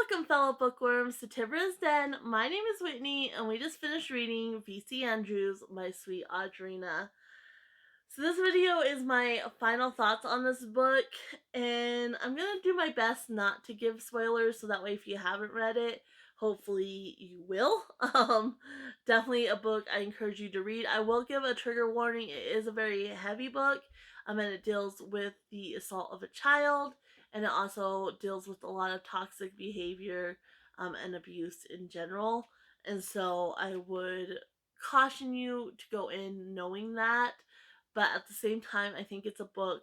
Welcome, fellow bookworms, to Tibra's Den. My name is Whitney, and we just finished reading V.C. Andrews' My Sweet Audrina. So this video is my final thoughts on this book, and I'm going to do my best not to give spoilers, so that way if you haven't read it, hopefully you will. Definitely a book I encourage you to read. I will give a trigger warning. It is a very heavy book, and it deals with the assault of a child, and it also deals with a lot of toxic behavior and abuse in general. And so I would caution you to go in knowing that, but at the same time, I think it's a book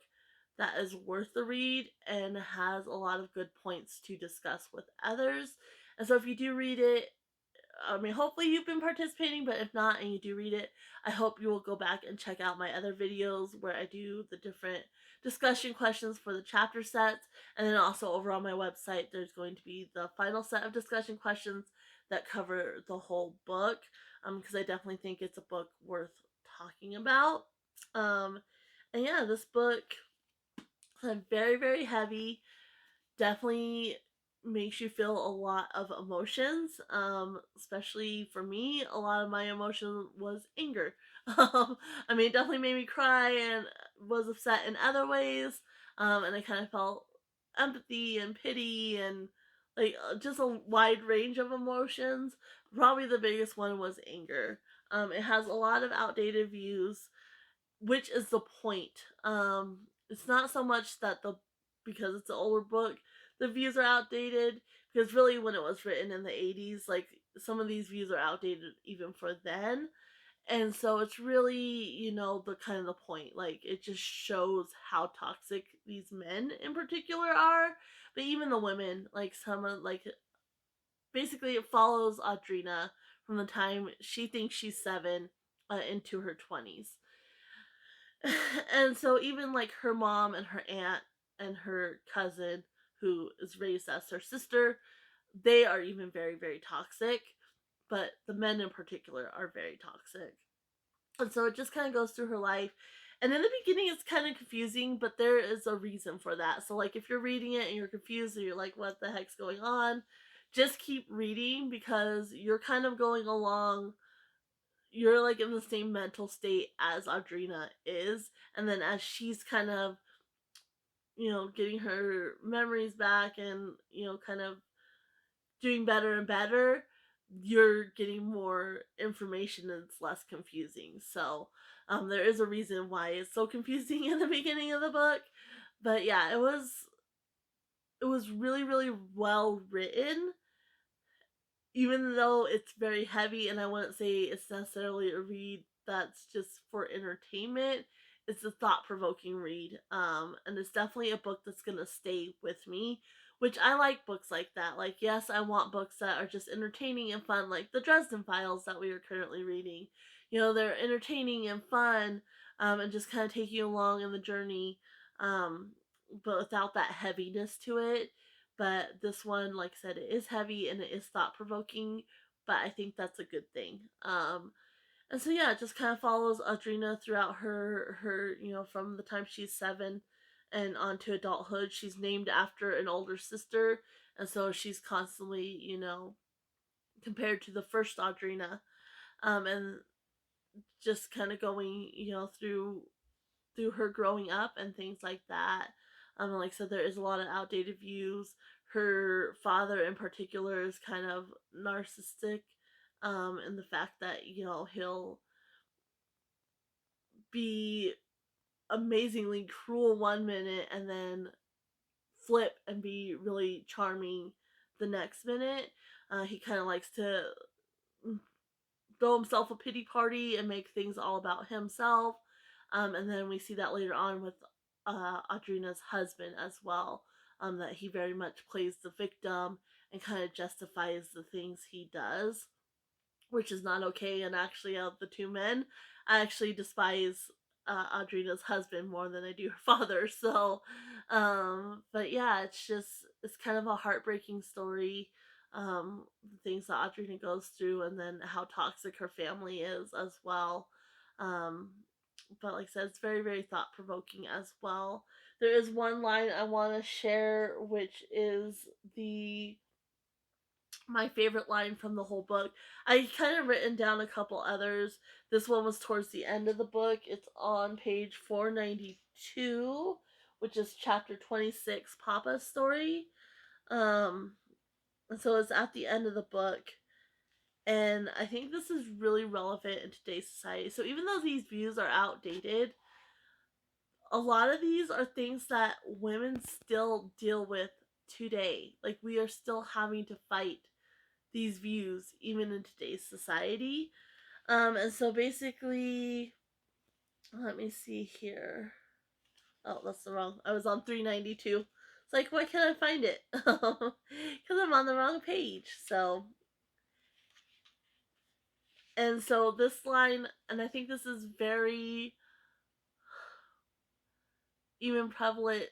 that is worth the read and has a lot of good points to discuss with others. And so if you do read it, hopefully you've been participating, but if not and you do read it, I hope you will go back and check out my other videos where I do the different discussion questions for the chapter sets. And then also over on my website, there's going to be the final set of discussion questions that cover the whole book, because I definitely think it's a book worth talking about. Um, and yeah, this book is very, very heavy. Definitely makes you feel a lot of emotions. Especially for me, a lot of my emotion was anger. It definitely made me cry and was upset in other ways. And I kind of felt empathy and pity and just a wide range of emotions. Probably the biggest one was anger. It has a lot of outdated views, which is the point. It's not so much that because it's an older book, the views are outdated. Because really, when it was written in the 80s, like some of these views are outdated even for then. And so it's really, the kind of the point. Like it just shows how toxic these men in particular are. But even the women, like some of basically it follows Audrina from the time she thinks she's 7 into her 20s. And so even like her mom and her aunt and her cousin, who is raised as her sister, they are even very, very toxic. But the men in particular are very toxic. And so it just kind of goes through her life. And in the beginning, it's kind of confusing, but there is a reason for that. So, like, if you're reading it and you're confused and you're like, what the heck's going on? Just keep reading because you're kind of going along, you're like in the same mental state as Audrina is, and then as she's kind of, getting her memories back and, kind of doing better and better, you're getting more information and it's less confusing. So there is a reason why it's so confusing in the beginning of the book. But yeah, it was really, really well written, even though it's very heavy, and I wouldn't say it's necessarily a read that's just for entertainment. It's a thought-provoking read, and it's definitely a book that's gonna stay with me, which I like books like that. Like, yes, I want books that are just entertaining and fun, like the Dresden Files that we are currently reading. They're entertaining and fun, and just kind of take you along in the journey, um, but without that heaviness to it. But this one, like I said, it is heavy and it is thought provoking, but I think that's a good thing. And so yeah, it just kind of follows Audrina throughout her from the time she's 7 and on to adulthood. She's named after an older sister, and so she's constantly, compared to the first Audrina, and just kind of going, through her growing up and things like that. Like I said, there is a lot of outdated views. Her father, in particular, is kind of narcissistic, in the fact that he'll be amazingly cruel one minute and then flip and be really charming the next minute. He kind of likes to throw himself a pity party and make things all about himself. And then we see that later on with Audrina's husband as well, that he very much plays the victim and kind of justifies the things he does, which is not okay. And actually, of the two men, I actually despise Audrina's husband more than I do her father. So, but yeah, it's kind of a heartbreaking story. The things that Audrina goes through, and then how toxic her family is as well. Um, but like I said, it's very, very thought provoking as well. There is one line I want to share, which is the my favorite line from the whole book. I kind of written down a couple others. This one was towards the end of the book. It's on page 492, which is chapter 26, Papa's story. And so it's at the end of the book. And I think this is really relevant in today's society. So even though these views are outdated, a lot of these are things that women still deal with today. Like we are still having to fight these views even in today's society. And so basically, let me see here. Oh, that's the wrong. I was on 392. It's like, why can't I find it? Because I'm on the wrong page. So this line, and I think this is very even prevalent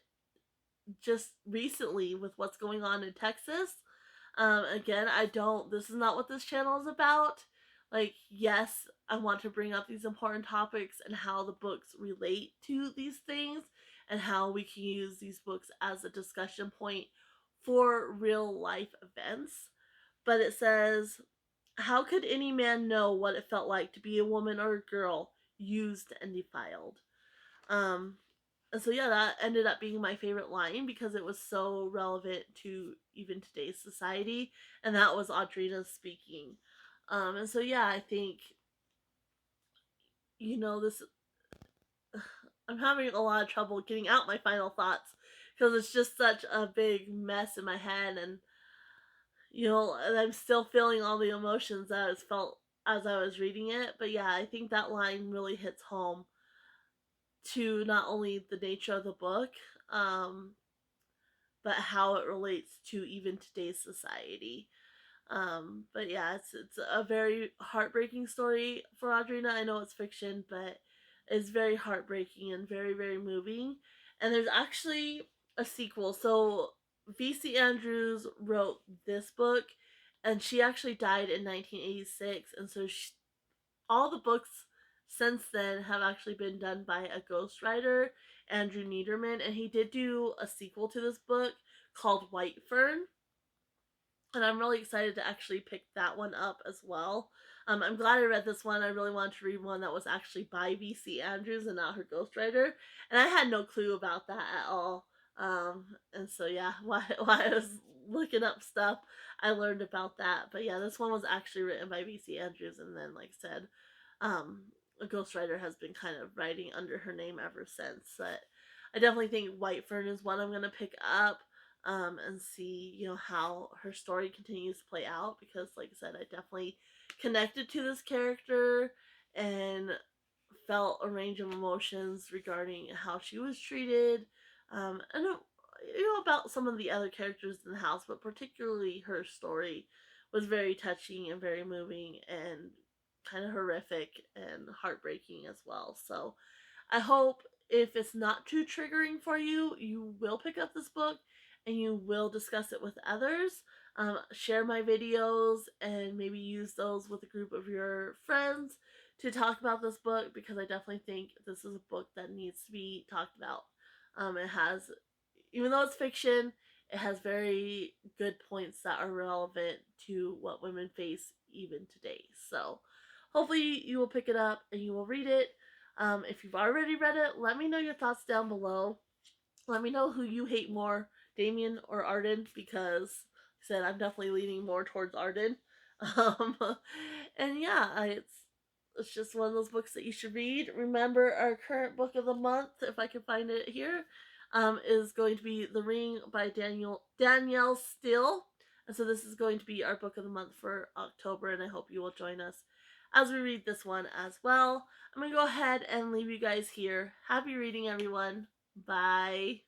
just recently with what's going on in Texas. Again, this is not what this channel is about. Like, yes, I want to bring up these important topics and how the books relate to these things and how we can use these books as a discussion point for real life events. But it says, how could any man know what it felt like to be a woman or a girl used and defiled? Um, and so yeah, that ended up being my favorite line because it was so relevant to even today's society, and that was Audrina speaking. And so yeah, I think this. I'm having a lot of trouble getting out my final thoughts because it's just such a big mess in my head, and and I'm still feeling all the emotions that I felt as I was reading it. But yeah, I think that line really hits home to not only the nature of the book, um, but how it relates to even today's society. But yeah, it's a very heartbreaking story for Audrina. I know it's fiction, but it's very heartbreaking and very, very moving. And there's actually a sequel. So V.C. Andrews wrote this book, and she actually died in 1986. And so all the books since then have actually been done by a ghostwriter, Andrew Niederman, and he did do a sequel to this book called White Fern, and I'm really excited to actually pick that one up as well. I'm glad I read this one. I really wanted to read one that was actually by V.C. Andrews and not her ghostwriter, and I had no clue about that at all. And so yeah, while I was looking up stuff, I learned about that. But yeah, this one was actually written by V.C. Andrews, and then like I said, um, a ghostwriter has been kind of writing under her name ever since. But I definitely think White Fern is one I'm gonna pick up, and see how her story continues to play out, because like I said, I definitely connected to this character and felt a range of emotions regarding how she was treated, and about some of the other characters in the house, but particularly her story was very touching and very moving and kind of horrific and heartbreaking as well. So I hope if it's not too triggering for you, you will pick up this book and you will discuss it with others. Share my videos and maybe use those with a group of your friends to talk about this book, because I definitely think this is a book that needs to be talked about. It has, even though it's fiction, it has very good points that are relevant to what women face even today. So hopefully you will pick it up and you will read it. If you've already read it, let me know your thoughts down below. Let me know who you hate more, Damien or Arden, because like I said, I'm definitely leaning more towards Arden. Um, and yeah, it's just one of those books that you should read. Remember, our current book of the month, if I can find it here, is going to be The Ring by Danielle Steel. And so this is going to be our book of the month for October, and I hope you will join us as we read this one as well. I'm going to go ahead and leave you guys here. Happy reading, everyone. Bye.